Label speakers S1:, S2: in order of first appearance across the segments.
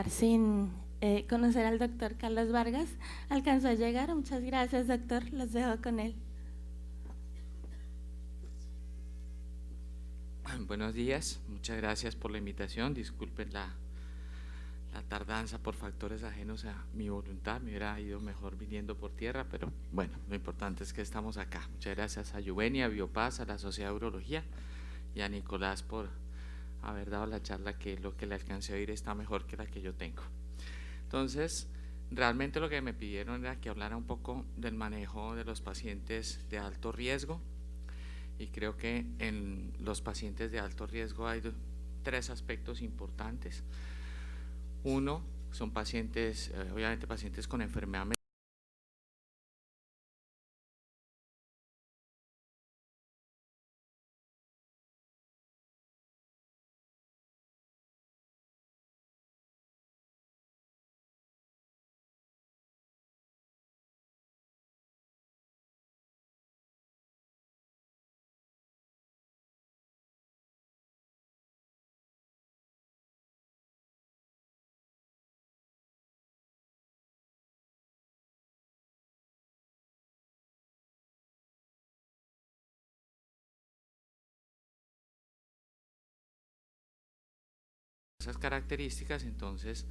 S1: Sin conocer al doctor Carlos Vargas. Alcanzó a llegar. Muchas gracias, doctor. Los dejo con él.
S2: Buenos días, muchas gracias por la invitación. Disculpen la tardanza por factores ajenos a mi voluntad. Me hubiera ido mejor viniendo por tierra, pero bueno, lo importante es que estamos acá. Muchas gracias a Yuvenia, a Biopaz, a la Sociedad de Urología y a Nicolás por haber dado la charla, que lo que le alcancé a oír está mejor que la que yo tengo. Entonces, realmente lo que me pidieron era que hablara un poco del manejo de los pacientes de alto riesgo, y creo que en los pacientes de alto riesgo hay tres aspectos importantes. Uno, son pacientes, obviamente pacientes con enfermedad esas características. Entonces,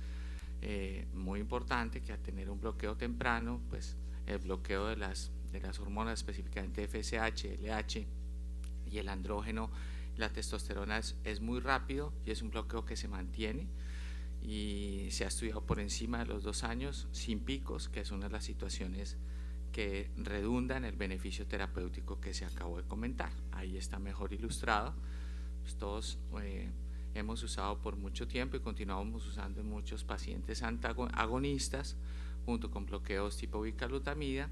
S2: muy importante que al tener un bloqueo temprano, pues el bloqueo de las hormonas, específicamente FSH, LH y el andrógeno, la testosterona, es muy rápido y es un bloqueo que se mantiene y se ha estudiado por encima de los 2 años sin picos, que es una de las situaciones que redunda en el beneficio terapéutico que se acabó de comentar. Ahí está mejor ilustrado. Pues todos hemos usado por mucho tiempo y continuamos usando en muchos pacientes agonistas junto con bloqueos tipo bicalutamida,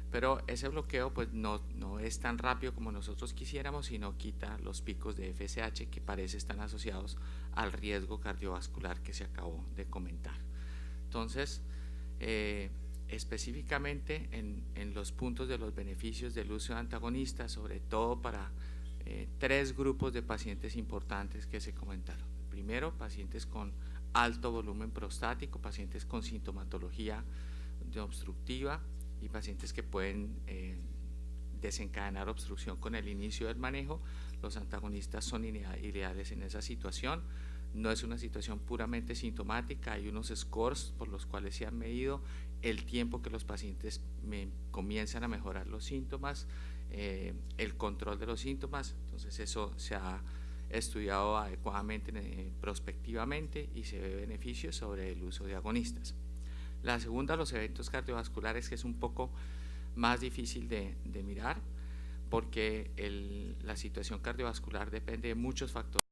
S2: pero ese bloqueo pues no es tan rápido como nosotros quisiéramos, sino quita los picos de FSH que parece están asociados al riesgo cardiovascular que se acabó de comentar. Entonces, específicamente en los puntos de los beneficios del uso de antagonistas, sobre todo para tres grupos de pacientes importantes que se comentaron. Primero, pacientes con alto volumen prostático, pacientes con sintomatología de obstructiva y pacientes que pueden desencadenar obstrucción con el inicio del manejo. Los antagonistas son ideales en esa situación. No es una situación puramente sintomática, hay unos scores por los cuales se han medido el tiempo que los pacientes comienzan a mejorar los síntomas, el control de los síntomas. Entonces eso se ha estudiado adecuadamente prospectivamente y se ve beneficios sobre el uso de agonistas. La segunda, los eventos cardiovasculares, que es un poco más difícil de mirar porque la situación cardiovascular depende de muchos factores.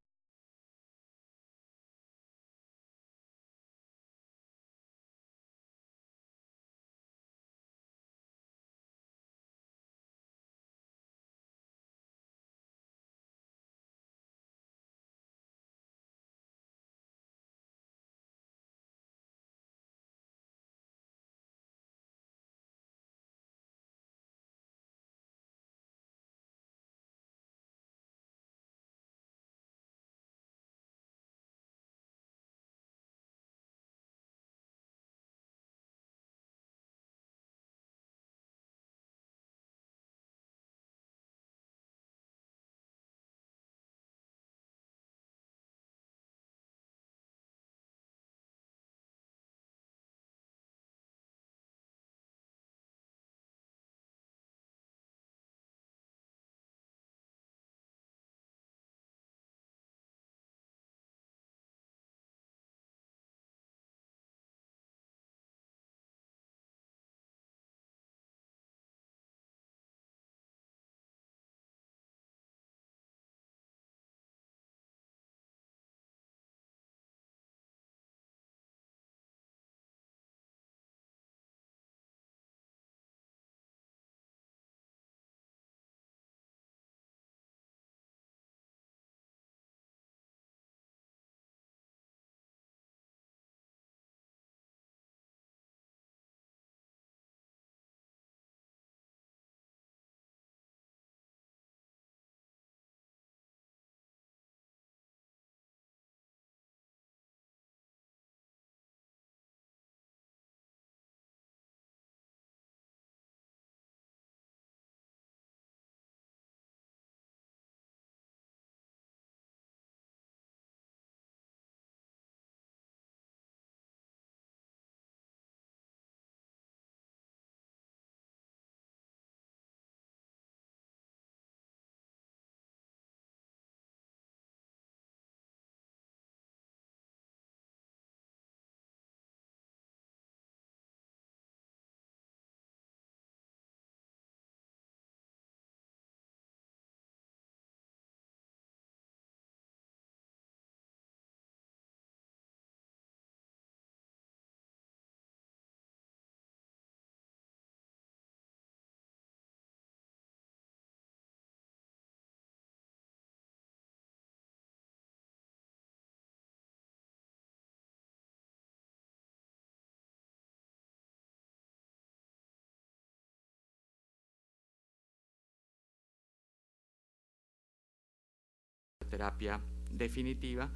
S2: terapia definitiva.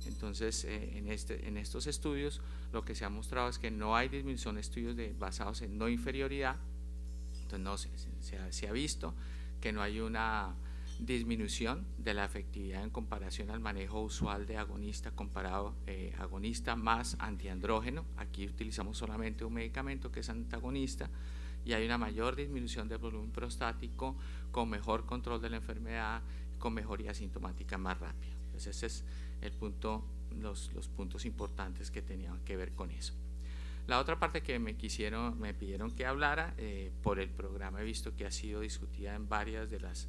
S2: Entonces, en estos estudios lo que se ha mostrado es que no hay disminución, estudios basados en no inferioridad. Entonces no se ha visto que no hay una disminución de la efectividad en comparación al manejo usual de agonista comparado agonista más antiandrógeno. Aquí utilizamos solamente un medicamento que es antagonista, y hay una mayor disminución del volumen prostático con mejor control de la enfermedad, con mejoría sintomática más rápida. Entonces ese es el punto, los puntos importantes que tenían que ver con eso. La otra parte que me pidieron que hablara, por el programa he visto que ha sido discutida en varias de las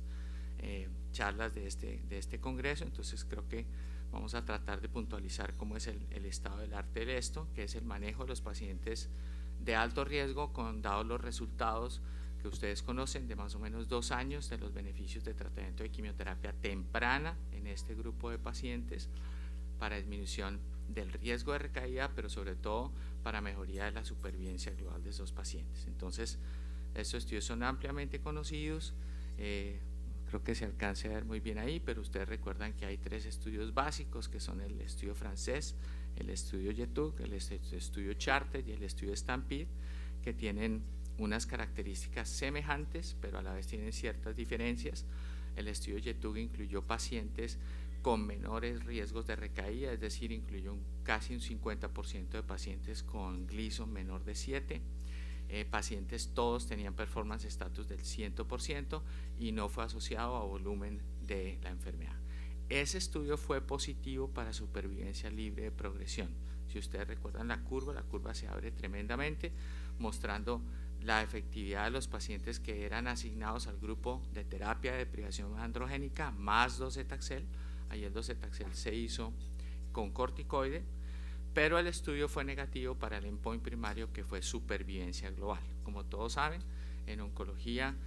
S2: charlas de este congreso, entonces creo que vamos a tratar de puntualizar cómo es el estado del arte de esto, que es el manejo de los pacientes de alto riesgo, dados los resultados que ustedes conocen de más o menos 2 años de los beneficios de tratamiento de quimioterapia temprana en este grupo de pacientes para disminución del riesgo de recaída, pero sobre todo para mejoría de la supervivencia global de esos pacientes. Entonces, estos estudios son ampliamente conocidos, creo que se alcanza a ver muy bien ahí, pero ustedes recuerdan que hay 3 estudios básicos, que son el estudio francés, el estudio YETUC, el estudio CHARTED y el estudio STAMPEDE, que tienen unas características semejantes, pero a la vez tienen ciertas diferencias. El estudio YETUC incluyó pacientes con menores riesgos de recaída, es decir, incluyó casi un 50% de pacientes con Gleason menor de 7, pacientes todos tenían performance status del 100% y no fue asociado a volumen de la enfermedad. Ese estudio fue positivo para supervivencia libre de progresión. Si ustedes recuerdan la curva se abre tremendamente, mostrando la efectividad de los pacientes que eran asignados al grupo de terapia de privación androgénica más docetaxel. Ahí el docetaxel se hizo con corticoide, pero el estudio fue negativo para el endpoint primario, que fue supervivencia global. Como todos saben, en oncología,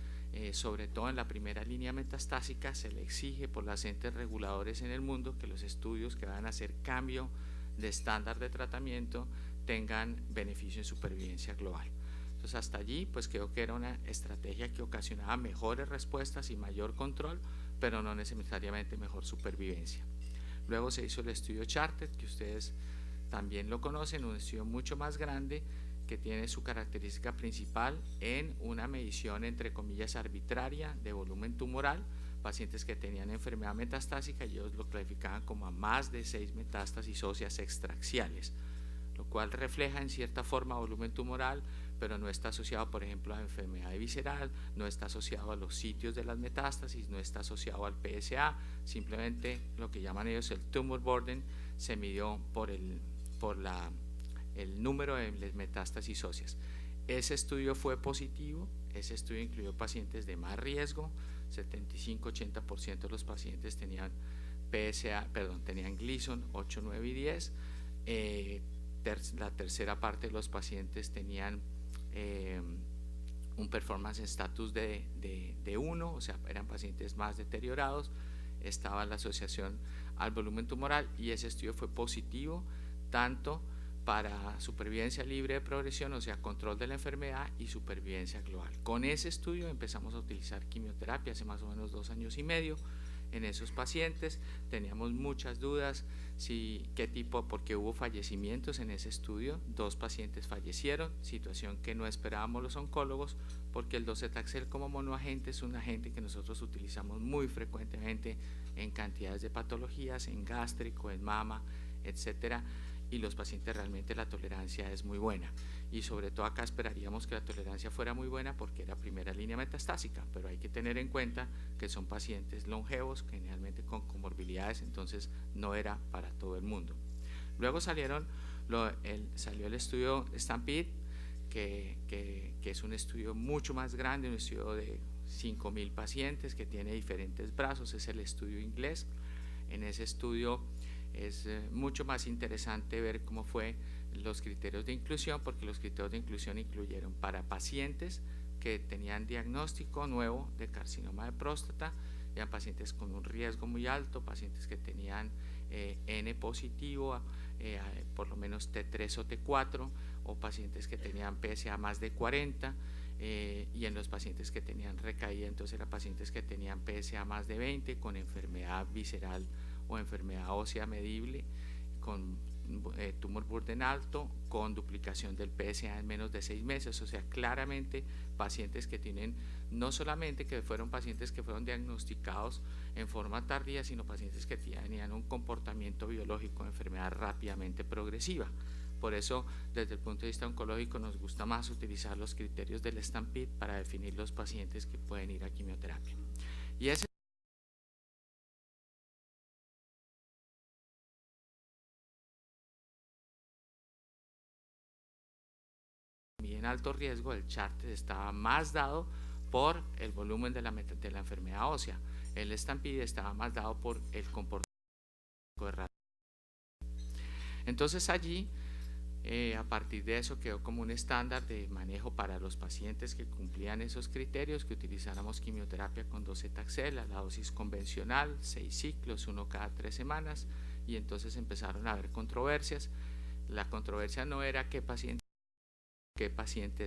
S2: sobre todo en la primera línea metastásica, se le exige por los entes reguladores en el mundo que los estudios que van a hacer cambio de estándar de tratamiento tengan beneficio en supervivencia global. Entonces hasta allí pues creo que era una estrategia que ocasionaba mejores respuestas y mayor control, pero no necesariamente mejor supervivencia. Luego se hizo el estudio CHARTED, que ustedes también lo conocen, un estudio mucho más grande que tiene su característica principal en una medición entre comillas arbitraria de volumen tumoral, pacientes que tenían enfermedad metastásica, y ellos lo clasificaban como a más de 6 metástasis óseas extraaxiales, lo cual refleja en cierta forma volumen tumoral, pero no está asociado, por ejemplo, a enfermedad visceral, no está asociado a los sitios de las metástasis, no está asociado al PSA, simplemente lo que llaman ellos el tumor burden se midió por el número de metástasis óseas. Ese estudio fue positivo, ese estudio incluyó pacientes de más riesgo, 75-80% de los pacientes tenían tenían Gleason 8, 9 y 10, la tercera parte de los pacientes tenían un performance status de 1, o sea, eran pacientes más deteriorados, estaba la asociación al volumen tumoral, y ese estudio fue positivo tanto para supervivencia libre de progresión, o sea, control de la enfermedad, y supervivencia global. Con ese estudio empezamos a utilizar quimioterapia hace más o menos 2 años y medio en esos pacientes. Teníamos muchas dudas porque hubo fallecimientos en ese estudio. 2 pacientes fallecieron, situación que no esperábamos los oncólogos, porque el docetaxel como monoagente es un agente que nosotros utilizamos muy frecuentemente en cantidades de patologías, en gástrico, en mama, etcétera, y los pacientes realmente la tolerancia es muy buena, y sobre todo acá esperaríamos que la tolerancia fuera muy buena porque era primera línea metastásica, pero hay que tener en cuenta que son pacientes longevos, generalmente con comorbilidades, entonces no era para todo el mundo. Luego salió el estudio STAMPEDE, que es un estudio mucho más grande, un estudio de 5.000 pacientes que tiene diferentes brazos, es el estudio inglés. En ese estudio es mucho más interesante ver cómo fue los criterios de inclusión, porque los criterios de inclusión incluyeron para pacientes que tenían diagnóstico nuevo de carcinoma de próstata, eran pacientes con un riesgo muy alto, pacientes que tenían N positivo, por lo menos T3 o T4, o pacientes que tenían PSA más de 40, y en los pacientes que tenían recaída, entonces eran pacientes que tenían PSA más de 20 con enfermedad visceral o enfermedad ósea medible con tumor Burden alto, con duplicación del PSA en menos de 6 meses, o sea, claramente pacientes que tienen, no solamente que fueron pacientes que fueron diagnosticados en forma tardía, sino pacientes que tenían un comportamiento biológico de enfermedad rápidamente progresiva. Por eso, desde el punto de vista oncológico, nos gusta más utilizar los criterios del STAMPEDE para definir los pacientes que pueden ir a quimioterapia. Y ese en alto riesgo, el Charted estaba más dado por el volumen de la enfermedad ósea. El STAMPEDE estaba más dado por el comportamiento de radio. Entonces allí, a partir de eso, quedó como un estándar de manejo para los pacientes que cumplían esos criterios, que utilizáramos quimioterapia con docetaxel a la dosis convencional, 6 ciclos, 1 cada 3 semanas, y entonces empezaron a haber controversias. La controversia no era qué pacientes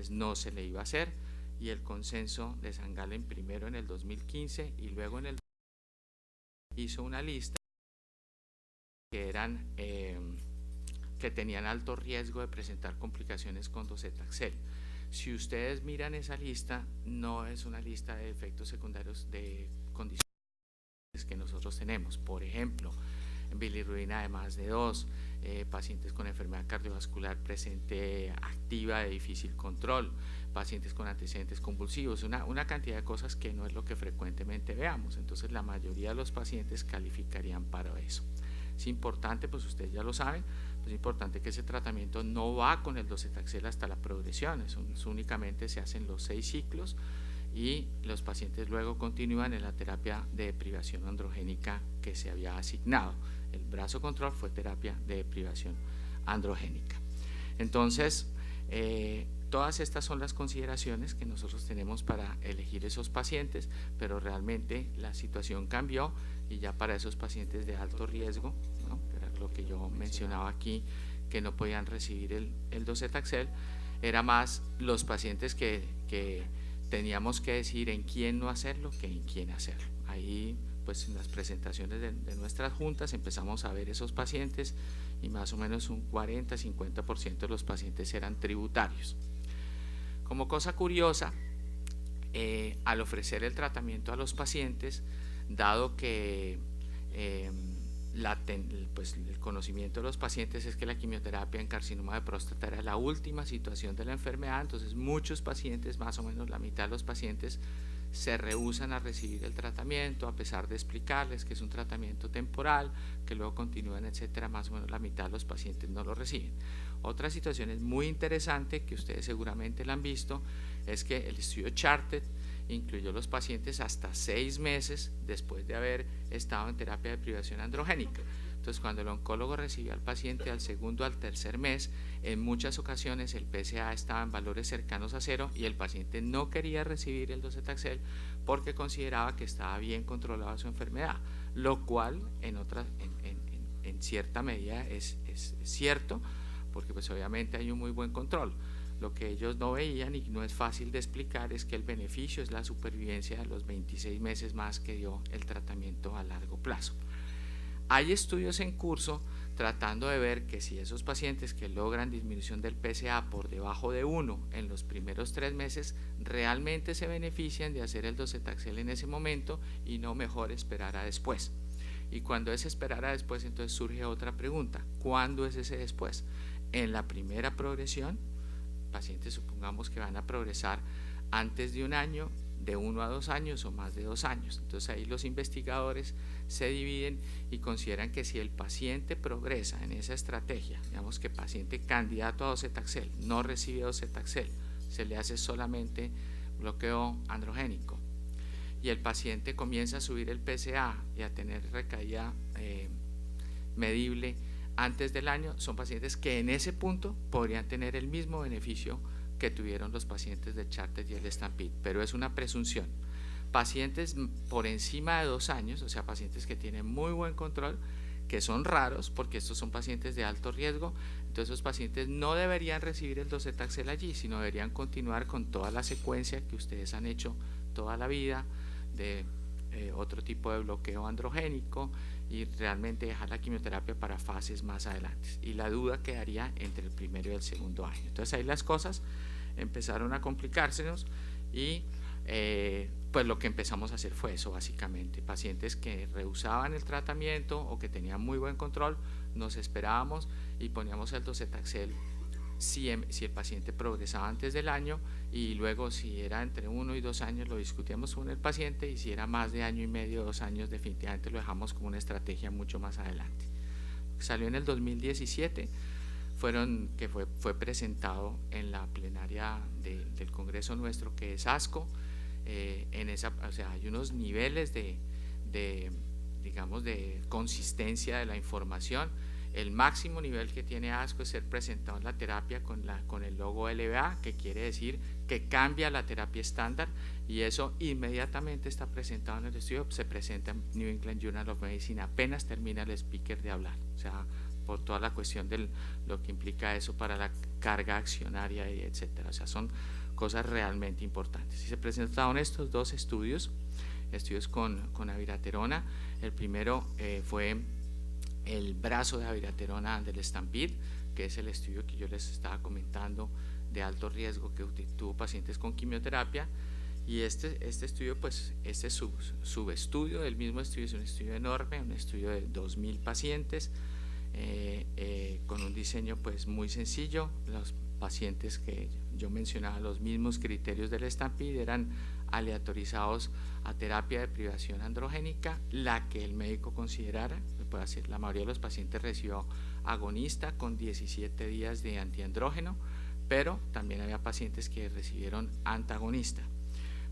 S2: no se le iba a hacer, y el consenso de San Galen primero en el 2015 y luego en el hizo una lista que eran que tenían alto riesgo de presentar complicaciones con docetaxel. Si ustedes miran esa lista, no es una lista de efectos secundarios de condiciones que nosotros tenemos. Por ejemplo, bilirrubina de más de 2, pacientes con enfermedad cardiovascular presente activa de difícil control, pacientes con antecedentes convulsivos, una cantidad de cosas que no es lo que frecuentemente veamos. Entonces la mayoría de los pacientes calificarían para eso. Es importante, pues ustedes ya lo saben, es importante que ese tratamiento no va con el docetaxel hasta la progresión, únicamente se hacen los 6 ciclos y los pacientes luego continúan en la terapia de deprivación androgénica que se había asignado. El brazo control fue terapia de deprivación androgénica. Entonces, todas estas son las consideraciones que nosotros tenemos para elegir esos pacientes, pero realmente la situación cambió y ya para esos pacientes de alto riesgo, ¿no?, que era lo que yo mencionaba aquí, que no podían recibir el docetaxel, era más los pacientes que teníamos que decidir en quién no hacerlo que en quién hacerlo. Ahí, pues en las presentaciones de nuestras juntas empezamos a ver esos pacientes y más o menos un 40-50% de los pacientes eran tributarios. Como cosa curiosa, al ofrecer el tratamiento a los pacientes, dado que pues el conocimiento de los pacientes es que la quimioterapia en carcinoma de próstata era la última situación de la enfermedad, entonces muchos pacientes, más o menos la mitad de los pacientes, se rehúsan a recibir el tratamiento a pesar de explicarles que es un tratamiento temporal, que luego continúan, etcétera. Más o menos la mitad de los pacientes no lo reciben. Otra situación muy interesante que ustedes seguramente la han visto es que el estudio Charted incluyó los pacientes hasta 6 meses después de haber estado en terapia de deprivación androgénica. Entonces, cuando el oncólogo recibió al paciente al segundo al tercer mes, en muchas ocasiones el PSA estaba en valores cercanos a 0 y el paciente no quería recibir el docetaxel porque consideraba que estaba bien controlada su enfermedad, lo cual en cierta medida es cierto, porque pues obviamente hay un muy buen control. Lo que ellos no veían y no es fácil de explicar es que el beneficio es la supervivencia de los 26 meses más que dio el tratamiento a largo plazo. Hay estudios en curso tratando de ver que si esos pacientes que logran disminución del PSA por debajo de 1 en los primeros 3 meses realmente se benefician de hacer el docetaxel en ese momento y no mejor esperar a después. Y cuando es esperar a después, entonces surge otra pregunta: ¿cuándo es ese después? En la primera progresión, pacientes supongamos que van a progresar antes de 1 año, de 1 a 2 años o más de 2 años. Entonces ahí los investigadores se dividen y consideran que si el paciente progresa en esa estrategia, digamos que paciente candidato a docetaxel no recibe docetaxel, se le hace solamente bloqueo androgénico y el paciente comienza a subir el PSA y a tener recaída medible antes del año, son pacientes que en ese punto podrían tener el mismo beneficio que tuvieron los pacientes del Charted y el STAMPEDE, pero es una presunción. Pacientes por encima de 2 años, o sea, pacientes que tienen muy buen control, que son raros porque estos son pacientes de alto riesgo, entonces esos pacientes no deberían recibir el docetaxel allí, sino deberían continuar con toda la secuencia que ustedes han hecho toda la vida de otro tipo de bloqueo androgénico y realmente dejar la quimioterapia para fases más adelante. Y la duda quedaría entre el primero y el segundo año. Entonces ahí las cosas empezaron a complicársenos y pues lo que empezamos a hacer fue eso básicamente. Pacientes que rehusaban el tratamiento o que tenían muy buen control, nos esperábamos y poníamos el docetaxel si el paciente progresaba antes del año, y luego si era entre 1 y 2 años lo discutíamos con el paciente, y si era más de año y medio, 2 años, definitivamente lo dejamos como una estrategia mucho más adelante. Salió en el 2017, fue presentado en la plenaria del Congreso nuestro, que es ASCO. O sea, hay unos niveles digamos, de consistencia de la información. El máximo nivel que tiene ASCO es ser presentado en la terapia con el logo LBA, que quiere decir que cambia la terapia estándar, y eso inmediatamente está presentado en el estudio, se presenta en New England Journal of Medicine apenas termina el speaker de hablar, o sea, por toda la cuestión de lo que implica eso para la carga accionaria y etcétera. O sea, son cosas realmente importantes. Y se presentaron estos dos estudios con abiraterona. El primero fue el brazo de abiraterona del STAMPEDE, que es el estudio que yo les estaba comentando de alto riesgo, que tuvo pacientes con quimioterapia. Y este estudio, pues este subestudio del mismo estudio, es un estudio enorme, un estudio de 2000 pacientes, con un diseño pues muy sencillo. Los pacientes que yo mencionaba, los mismos criterios del STAMPEDE, eran aleatorizados a terapia de privación androgénica, la que el médico considerara. La mayoría de los pacientes recibió agonista con 17 días de antiandrógeno, pero también había pacientes que recibieron antagonista,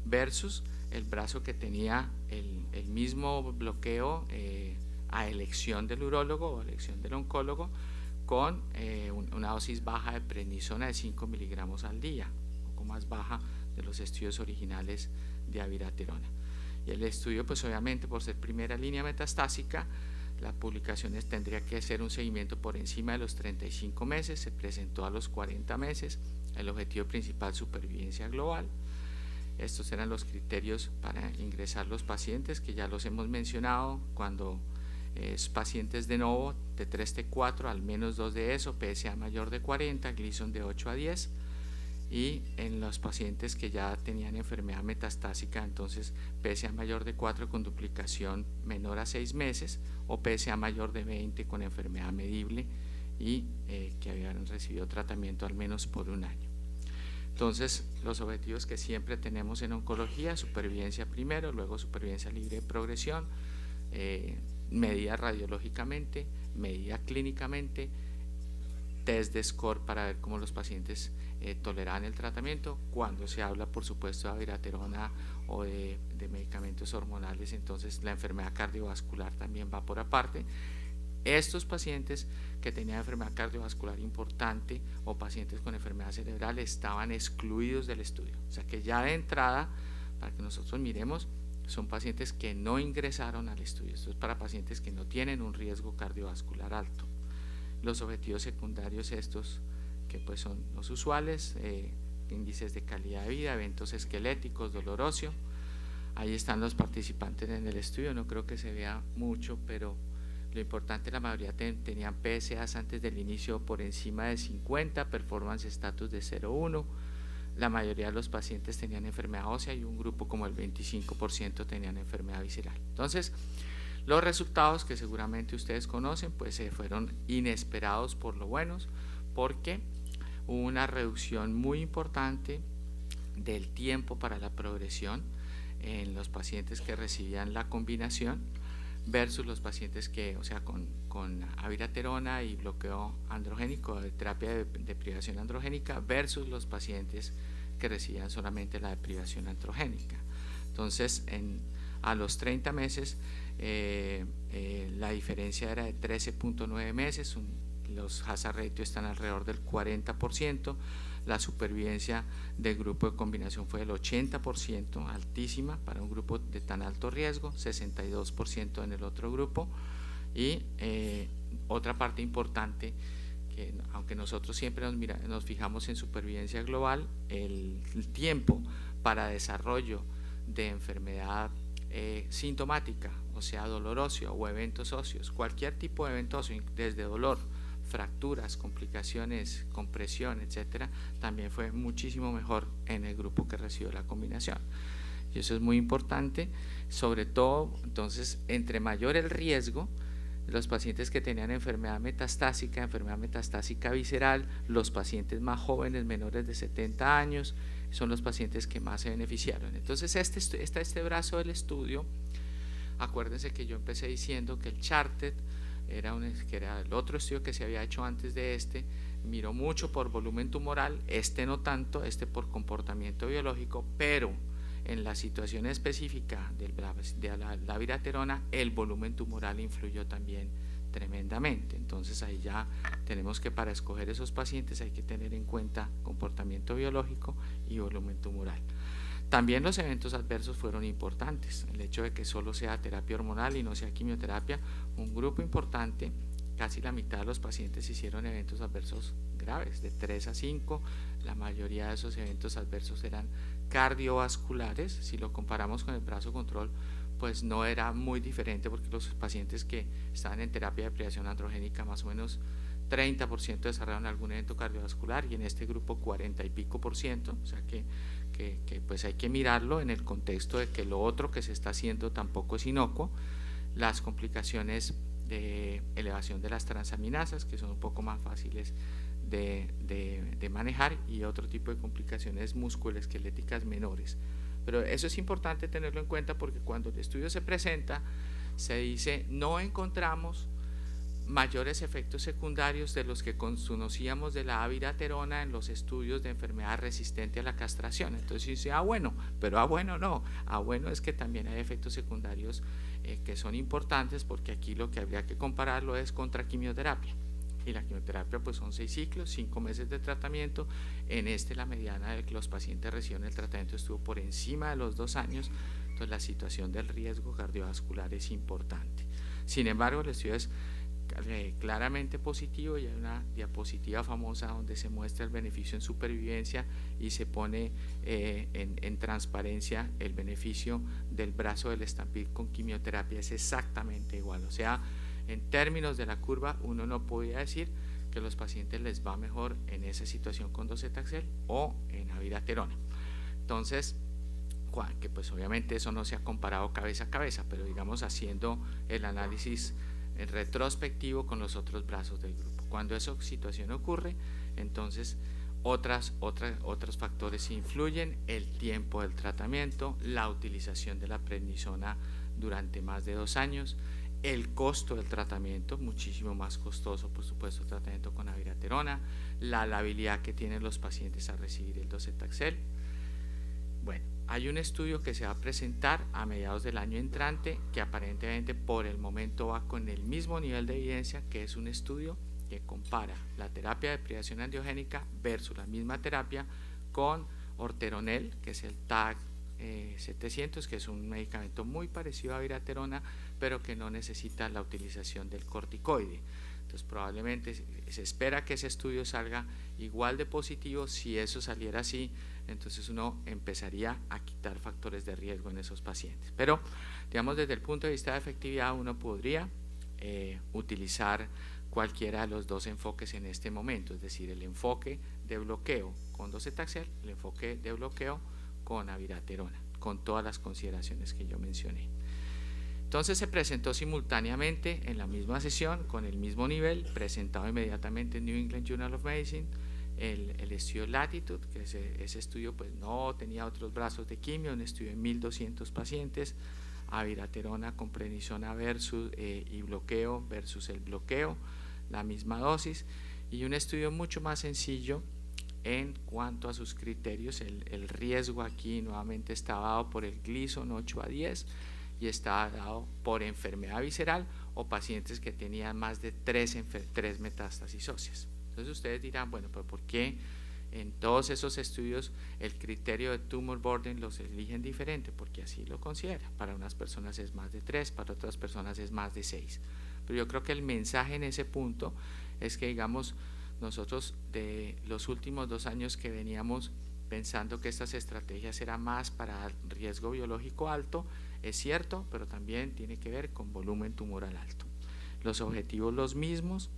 S2: versus el brazo que tenía el mismo bloqueo a elección del urólogo o a elección del oncólogo, con una dosis baja de prednisona de 5 miligramos al día, un poco más baja de los estudios originales de abiraterona. Y el estudio, pues obviamente por ser primera línea metastásica, la publicación tendría que hacer un seguimiento por encima de los 35 meses, se presentó a los 40 meses, el objetivo principal, supervivencia global. Estos eran los criterios para ingresar los pacientes, que ya los hemos mencionado. Cuando es pacientes de novo, de 3T4, al menos 2 de eso, PSA mayor de 40, Gleason de 8 a 10, y en los pacientes que ya tenían enfermedad metastásica, entonces PSA mayor de 4 con duplicación menor a 6 meses, o PSA mayor de 20 con enfermedad medible y que habían recibido tratamiento al menos por 1 año. Entonces, los objetivos que siempre tenemos en oncología: supervivencia primero, luego supervivencia libre de progresión, medida radiológicamente, medida clínicamente, test de score para ver cómo los pacientes toleran el tratamiento. Cuando se habla, por supuesto, de abiraterona o de medicamentos hormonales, entonces la enfermedad cardiovascular también va por aparte. Estos pacientes que tenían enfermedad cardiovascular importante o pacientes con enfermedad cerebral estaban excluidos del estudio, o sea que ya de entrada, para que nosotros miremos, son pacientes que no ingresaron al estudio. Esto es para pacientes que no tienen un riesgo cardiovascular alto. Los objetivos secundarios estos, que pues son los usuales, índices de calidad de vida, eventos esqueléticos, dolor óseo. Ahí están los participantes en el estudio, no creo que se vea mucho, pero lo importante, la mayoría tenían PSAs antes del inicio por encima de 50, performance status de 0,1. La mayoría de los pacientes tenían enfermedad ósea y un grupo como el 25% tenían enfermedad visceral. Entonces, los resultados, que seguramente ustedes conocen, pues fueron inesperados por lo buenos, porque hubo una reducción muy importante del tiempo para la progresión en los pacientes que recibían la combinación versus los pacientes que, o sea, con abiraterona y bloqueo androgénico, de terapia de privación androgénica, versus los pacientes que recibían solamente la deprivación androgénica. Entonces, a los 30 meses, la diferencia era de 13.9 meses, los hazard ratio están alrededor del 40%, la supervivencia del grupo de combinación fue del 80%, altísima para un grupo de tan alto riesgo, 62% en el otro grupo. Y otra parte importante, que aunque nosotros siempre nos fijamos en supervivencia global, el tiempo para desarrollo de enfermedad sintomática, o sea, dolor óseo o eventos óseos, cualquier tipo de evento óseo, desde dolor, fracturas, complicaciones, compresión, etcétera, también fue muchísimo mejor en el grupo que recibió la combinación. Y eso es muy importante, sobre todo, entonces, entre mayor el riesgo, los pacientes que tenían enfermedad metastásica visceral, los pacientes más jóvenes, menores de 70 años, son los pacientes que más se beneficiaron. Entonces, este brazo del estudio, acuérdense que yo empecé diciendo que el CHARTED que era el otro estudio que se había hecho antes de miró mucho por volumen tumoral, no tanto, por comportamiento biológico, pero en la situación específica de la viraterona, el volumen tumoral influyó también tremendamente. Entonces ahí ya tenemos que, para escoger esos pacientes, hay que tener en cuenta comportamiento biológico y volumen tumoral. También los eventos adversos fueron importantes. El hecho de que solo sea terapia hormonal y no sea quimioterapia, un grupo importante, casi la mitad de los pacientes hicieron eventos adversos graves, de 3 a 5. La mayoría de esos eventos adversos eran cardiovasculares. Si lo comparamos con el brazo control, pues no era muy diferente, porque los pacientes que estaban en terapia de deprivación androgénica, más o menos 30% desarrollaron algún evento cardiovascular, y en este grupo 40 y pico %, o sea que pues hay que mirarlo en el contexto de que lo otro que se está haciendo tampoco es inocuo. Las complicaciones de elevación de las transaminasas, que son un poco más fáciles de manejar, y otro tipo de complicaciones musculoesqueléticas menores. Pero eso es importante tenerlo en cuenta, porque cuando el estudio se presenta, se dice: no encontramos mayores efectos secundarios de los que conocíamos de la abiraterona en los estudios de enfermedad resistente a la castración. Entonces dice: bueno, pero bueno no, bueno es que también hay efectos secundarios que son importantes, porque aquí lo que habría que compararlo es contra quimioterapia, y la quimioterapia pues son 6 ciclos, 5 meses de tratamiento. En la mediana de que los pacientes recibieron el tratamiento estuvo por encima de los 2 años, entonces la situación del riesgo cardiovascular es importante. Sin embargo, el estudio es claramente positivo, y hay una diapositiva famosa donde se muestra el beneficio en supervivencia y se pone en transparencia el beneficio del brazo del Stampede con quimioterapia. Es exactamente igual, o sea, en términos de la curva, uno no podía decir que a los pacientes les va mejor en esa situación con docetaxel o en abiraterona. Entonces, que pues obviamente eso no se ha comparado cabeza a cabeza, pero digamos haciendo el análisis retrospectivo con los otros brazos del grupo. Cuando esa situación ocurre, entonces otros factores influyen: el tiempo del tratamiento, la utilización de la prednisona durante más de 2 años, el costo del tratamiento, muchísimo más costoso por supuesto el tratamiento con abiraterona, la labilidad que tienen los pacientes a recibir el docetaxel. Bueno, hay un estudio que se va a presentar a mediados del año entrante, que aparentemente por el momento va con el mismo nivel de evidencia, que es un estudio que compara la terapia de deprivación angiogénica versus la misma terapia con orteronel, que es el TAG 700, que es un medicamento muy parecido a abiraterona, pero que no necesita la utilización del corticoide. Entonces probablemente se espera que ese estudio salga igual de positivo. Si eso saliera así, entonces uno empezaría a quitar factores de riesgo en esos pacientes. Pero digamos, desde el punto de vista de efectividad, uno podría utilizar cualquiera de los dos enfoques en este momento, es decir, el enfoque de bloqueo con docetaxel, el enfoque de bloqueo con abiraterona, con todas las consideraciones que yo mencioné. Entonces se presentó simultáneamente en la misma sesión, con el mismo nivel, presentado inmediatamente en New England Journal of Medicine, el estudio Latitude, que ese estudio pues no tenía otros brazos de quimio, un estudio de 1200 pacientes, abiraterona con prednisona versus y bloqueo versus el bloqueo, la misma dosis, y un estudio mucho más sencillo en cuanto a sus criterios. El riesgo aquí nuevamente estaba dado por el Gleason 8 a 10 y estaba dado por enfermedad visceral o pacientes que tenían más de 3 metástasis óseas. Entonces ustedes dirán, bueno, pero ¿por qué en todos esos estudios el criterio de tumor burden los eligen diferente? Porque así lo considera. Para unas personas es más de 3, para otras personas es más de 6. Pero yo creo que el mensaje en ese punto es que, digamos, nosotros de los últimos 2 años que veníamos pensando que estas estrategias eran más para riesgo biológico alto, Es cierto, pero también tiene que ver con volumen tumoral alto. Los objetivos los mismos,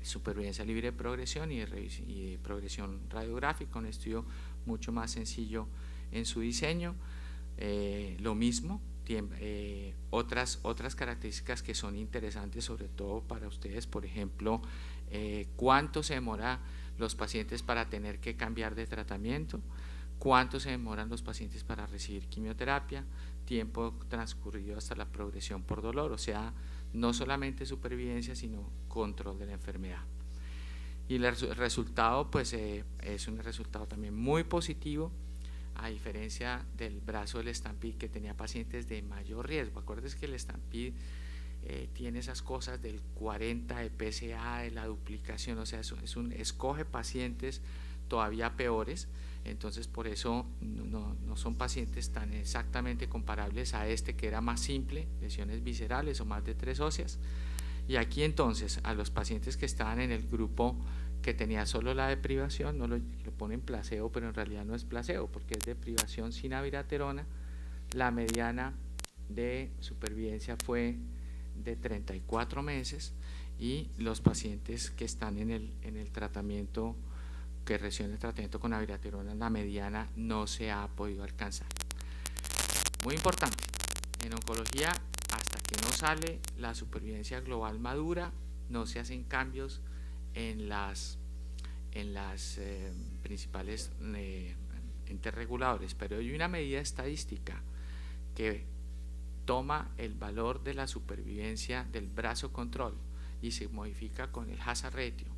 S2: supervivencia libre de progresión y de progresión radiográfica, un estudio mucho más sencillo en su diseño. Lo mismo, otras características que son interesantes sobre todo para ustedes, por ejemplo, cuánto se demora los pacientes para tener que cambiar de tratamiento, cuánto se demoran los pacientes para recibir quimioterapia, tiempo transcurrido hasta la progresión por dolor, o sea, no solamente supervivencia, sino control de la enfermedad. Y el resultado, pues es un resultado también muy positivo, a diferencia del brazo del Stampede, que tenía pacientes de mayor riesgo. Acuérdense que el Stampede tiene esas cosas del 40 de PSA, de la duplicación, o sea, escoge pacientes todavía peores. Entonces por eso no son pacientes tan exactamente comparables a este, que era más simple, lesiones viscerales o más de 3 óseas. Y aquí entonces a los pacientes que estaban en el grupo que tenía solo la deprivación, no lo ponen placebo, pero en realidad no es placebo porque es deprivación sin abiraterona, la mediana de supervivencia fue de 34 meses y los pacientes que están en el tratamiento, que reciben el tratamiento con abiraterona, la mediana no se ha podido alcanzar. Muy importante, en oncología, hasta que no sale la supervivencia global madura, no se hacen cambios en las principales entes reguladores, pero hay una medida estadística que toma el valor de la supervivencia del brazo control y se modifica con el hazard ratio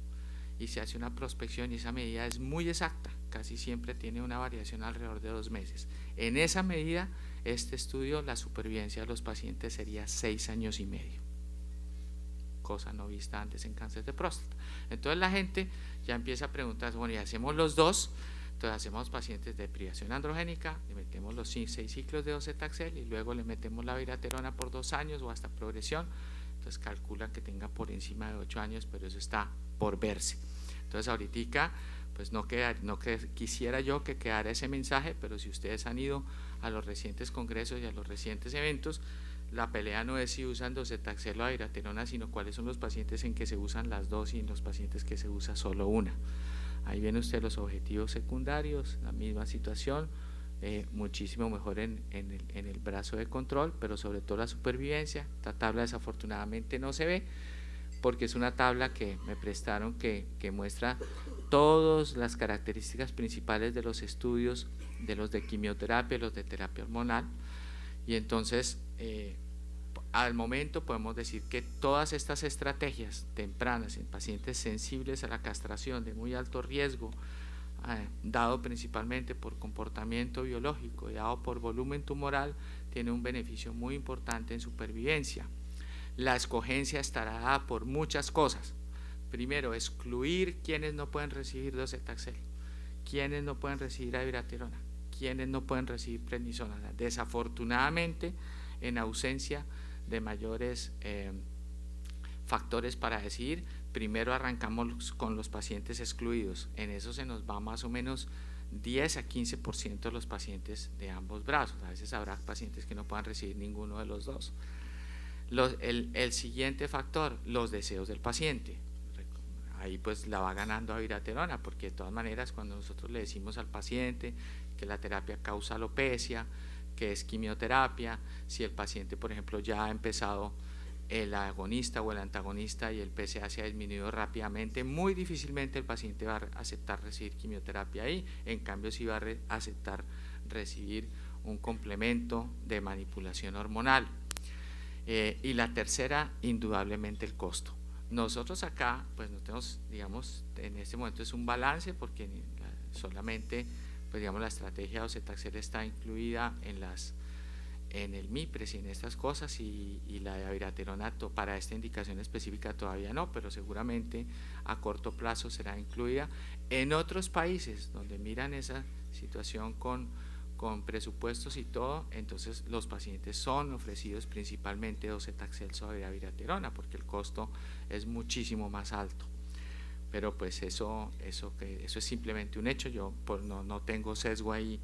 S2: y se hace una prospección, y esa medida es muy exacta, casi siempre tiene una variación alrededor de 2 meses. En esa medida, este estudio, la supervivencia de los pacientes sería 6 años y medio, cosa no vista antes en cáncer de próstata. Entonces la gente ya empieza a preguntar, bueno, y hacemos los dos. Entonces hacemos pacientes de privación androgénica, le metemos los 6 ciclos de docetaxel y luego le metemos la abiraterona por 2 años o hasta progresión. Entonces calculan que tenga por encima de 8 años, pero eso está por verse. Entonces ahorita pues quisiera yo que quedara ese mensaje, pero si ustedes han ido a los recientes congresos y a los recientes eventos, la pelea no es si usan docetaxel o abiraterona, sino cuáles son los pacientes en que se usan las dos y en los pacientes que se usa solo una. Ahí ven usted los objetivos secundarios, la misma situación, muchísimo mejor en el brazo de control, pero sobre todo la supervivencia. Esta tabla desafortunadamente no se ve porque es una tabla que me prestaron que muestra todas las características principales de los estudios, de los de quimioterapia, los de terapia hormonal, y entonces al momento podemos decir que todas estas estrategias tempranas en pacientes sensibles a la castración de muy alto riesgo, dado principalmente por comportamiento biológico y dado por volumen tumoral, tiene un beneficio muy importante en supervivencia. La escogencia estará dada por muchas cosas. Primero, excluir quienes no pueden recibir docetaxel, quienes no pueden recibir abiraterona, quienes no pueden recibir prednisona. Desafortunadamente, en ausencia de mayores factores para decidir, primero arrancamos con los pacientes excluidos. En eso se nos va más o menos 10 a 15% de los pacientes de ambos brazos. A veces habrá pacientes que no puedan recibir ninguno de los dos. El siguiente factor, los deseos del paciente. Ahí pues la va ganando abiraterona, porque de todas maneras cuando nosotros le decimos al paciente que la terapia causa alopecia, que es quimioterapia, si el paciente por ejemplo ya ha empezado el agonista o el antagonista y el PSA se ha disminuido rápidamente, muy difícilmente el paciente va a aceptar recibir quimioterapia ahí. En cambio sí va a aceptar recibir un complemento de manipulación hormonal. Y la tercera, indudablemente el costo. Nosotros acá pues no tenemos, digamos, en este momento es un balance porque solamente pues digamos la estrategia de docetaxel está incluida en el MIPRES y en estas cosas, y la de abiraterona para esta indicación específica todavía no, pero seguramente a corto plazo será incluida. En otros países donde miran esa situación con presupuestos y todo, entonces los pacientes son ofrecidos principalmente docetaxel sobre abiraterona porque el costo es muchísimo más alto. Pero pues eso es simplemente un hecho. Yo no tengo sesgo ahí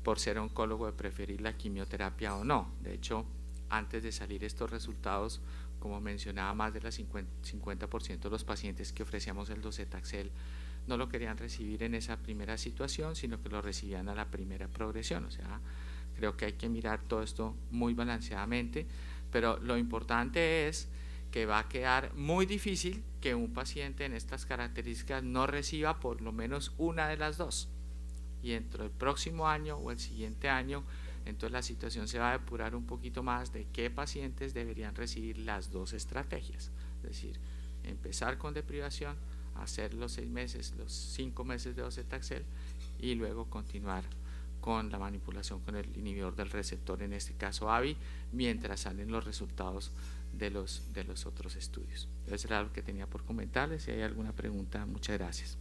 S2: por ser oncólogo de preferir la quimioterapia o no. De hecho, antes de salir estos resultados, como mencionaba, más del 50% de los pacientes que ofrecíamos el docetaxel no lo querían recibir en esa primera situación, sino que lo recibían a la primera progresión. O sea, creo que hay que mirar todo esto muy balanceadamente, pero lo importante es que va a quedar muy difícil que un paciente en estas características no reciba por lo menos una de las dos. Y dentro del próximo año o el siguiente año, entonces la situación se va a depurar un poquito más de qué pacientes deberían recibir las dos estrategias. Es decir, empezar con deprivación, hacer los 6 meses, los 5 meses de docetaxel y luego continuar con la manipulación con el inhibidor del receptor, en este caso AVI, mientras salen los resultados de los otros estudios. Eso era lo que tenía por comentarles. Si hay alguna pregunta, muchas gracias.